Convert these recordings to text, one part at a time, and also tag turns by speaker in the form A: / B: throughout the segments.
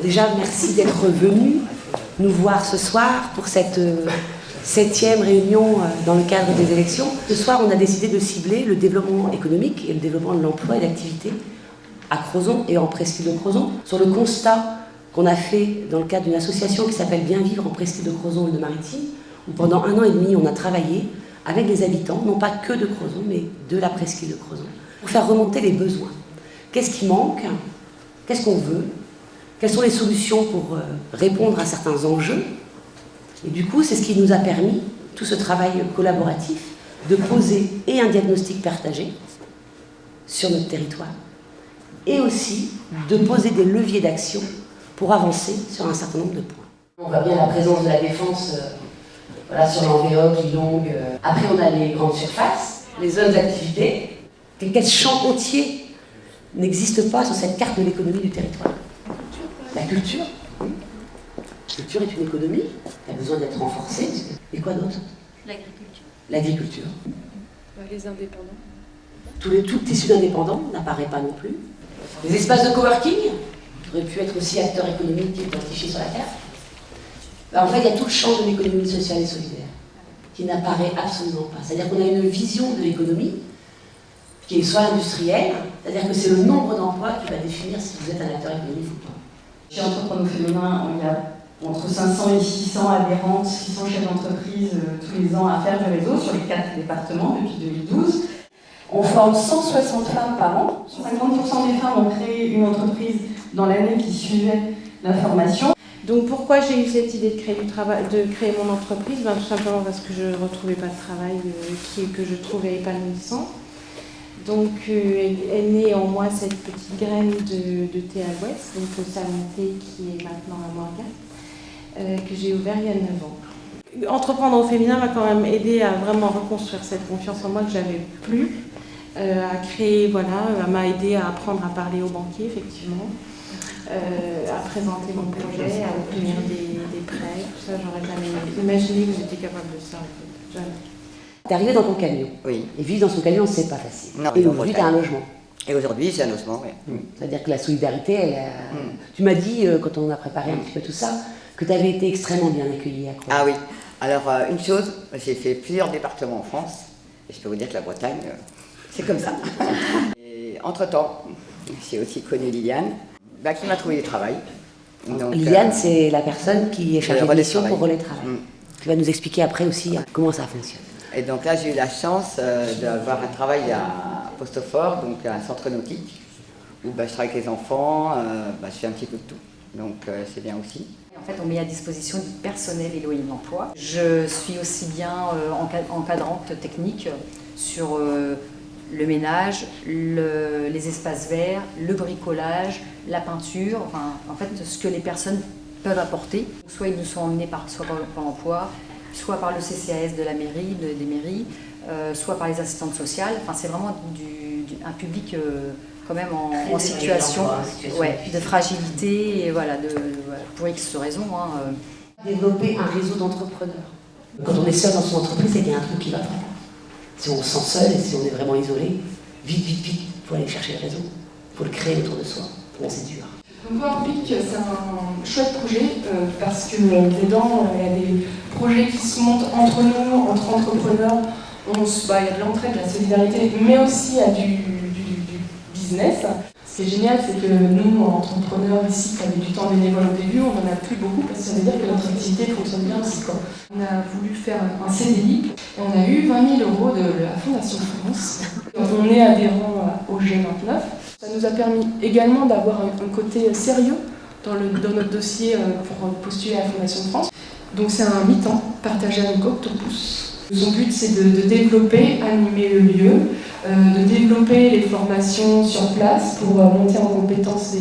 A: Déjà, merci d'être venu nous voir ce soir pour cette 7e réunion dans le cadre des élections. Ce soir, on a décidé de cibler le développement économique et le développement de l'emploi et de l'activité à Crozon et en presqu'île de Crozon, sur le constat qu'on a fait dans le cadre d'une association qui s'appelle Bien Vivre en presqu'île de Crozon et de Maritime, où pendant 1 an et demi, on a travaillé avec les habitants, non pas que de Crozon, mais de la presqu'île de Crozon, pour faire remonter les besoins. Qu'est-ce qui manque? Qu'est-ce qu'on veut? Quelles sont les solutions pour répondre à certains enjeux? Et du coup, c'est ce qui nous a permis, tout ce travail collaboratif, de poser et un diagnostic partagé sur notre territoire, et aussi de poser des leviers d'action pour avancer sur un certain nombre de points. On voit bien la présence de la défense voilà, sur l'enveloppe, longue. Après, on a les grandes surfaces, les zones d'activité. Quel champ entier n'existe pas sur cette carte de l'économie du territoire? La culture. La culture est une économie qui a besoin d'être renforcée. Et quoi d'autre?
B: L'agriculture.
A: L'agriculture.
C: Les indépendants.
A: Tout le tissu d'indépendants n'apparaît pas non plus. Les espaces de coworking auraient pu être aussi acteurs économiques identifiés sur la carte. En fait, il y a tout le champ de l'économie sociale et solidaire qui n'apparaît absolument pas. C'est-à-dire qu'on a une vision de l'économie qui est soit industrielle, c'est-à-dire que c'est le nombre d'emplois qui va définir si vous êtes un acteur économique ou pas.
D: Chez Entrepreneurs Féminins, il y a entre 500 et 600 adhérentes, 600 chefs d'entreprise tous les ans à faire du réseau sur les 4 départements depuis 2012. On forme 160 femmes par an. 50% des femmes ont créé une entreprise dans l'année qui suivait la formation.
C: Donc pourquoi j'ai eu cette idée de créer mon entreprise? Tout simplement parce que je ne retrouvais pas de travail que je trouvais épanouissant. Donc est née en moi cette petite graine de thé à l'ouest, donc au salon thé qui est maintenant à Morgane, que j'ai ouvert il y a 9 ans. Entreprendre au féminin m'a quand même aidé à vraiment reconstruire cette confiance en moi que j'avais plus, à créer, voilà, m'a aidé à apprendre à parler aux banquiers, effectivement, à présenter mon projet, à obtenir des prêts, tout ça, j'aurais jamais imaginé que j'étais capable de ça, en fait, jamais.
A: T'es arrivé dans ton camion.
E: Oui.
A: Et vivre dans son camion, c'est pas facile.
E: Non,
A: et aujourd'hui, tu as un logement.
E: Et aujourd'hui, j'ai un logement, oui.
A: C'est-à-dire que la solidarité, tu m'as dit, quand on a préparé un petit peu tout ça, que tu avais été extrêmement bien accueillie à Crozon.
E: Ah oui. Alors, une chose, j'ai fait plusieurs départements en France, et je peux vous dire que la Bretagne, c'est comme ça. Et entre-temps, j'ai aussi connu Liliane, qui m'a trouvé du travail. Donc,
A: Liliane, c'est la personne qui est chargée de mission pour Relais Travail. Tu vas nous expliquer après aussi comment ça fonctionne.
E: Et donc là, j'ai eu la chance d'avoir un travail à Postefort, donc à un centre nautique, où je travaille avec les enfants, je fais un petit peu de tout. Donc c'est bien aussi.
B: En fait, on met à disposition du personnel éloigné de l'emploi. Je suis aussi bien encadrante technique sur le ménage, les espaces verts, le bricolage, la peinture, enfin, en fait, ce que les personnes peuvent apporter. Soit ils nous sont emmenés soit par le Pôle emploi, soit par le CCAS de la mairie, des mairies, soit par les assistantes sociales. Enfin, c'est vraiment un public quand même en situation de fragilité, et voilà, pour X raisons.
A: Développer un réseau d'entrepreneurs. Quand on est seul dans son entreprise, c'est qu'il y a un truc qui va pas. Si on se sent seul et si on est vraiment isolé, vite, il faut aller chercher le réseau. Il faut le créer autour de soi. Bon, c'est dur.
F: Donc Workpick, c'est un chouette projet parce que dedans, il y a des projets qui se montent entre nous, entre entrepreneurs. Il y a de l'entraide, de la solidarité, mais aussi il y a du business. Ce qui est génial, c'est que nous, entrepreneurs ici, qui avaient du temps bénévole au début, on n'en a plus beaucoup parce que ça veut dire que notre activité fonctionne bien aussi. On a voulu faire un CDI et on a eu 20 000 € de la Fondation France. On est adhérent au G29. Ça nous a permis également d'avoir un côté sérieux dans notre dossier pour postuler à la Fondation France. Donc c'est un mi-temps partagé avec Octopus. Son but, c'est de développer, animer le lieu, de développer les formations sur place pour monter en compétence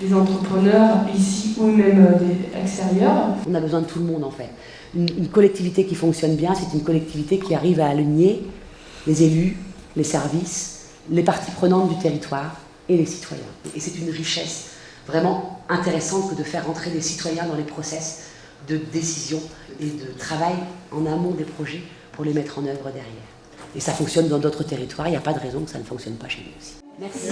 F: des entrepreneurs ici ou même des extérieurs.
A: On a besoin de tout le monde en fait. Une collectivité qui fonctionne bien, c'est une collectivité qui arrive à aligner les élus, les services, les parties prenantes du territoire et les citoyens. Et c'est une richesse vraiment intéressante que de faire entrer des citoyens dans les process de décision et de travail en amont des projets pour les mettre en œuvre derrière. Et ça fonctionne dans d'autres territoires, il n'y a pas de raison que ça ne fonctionne pas chez nous aussi. Merci.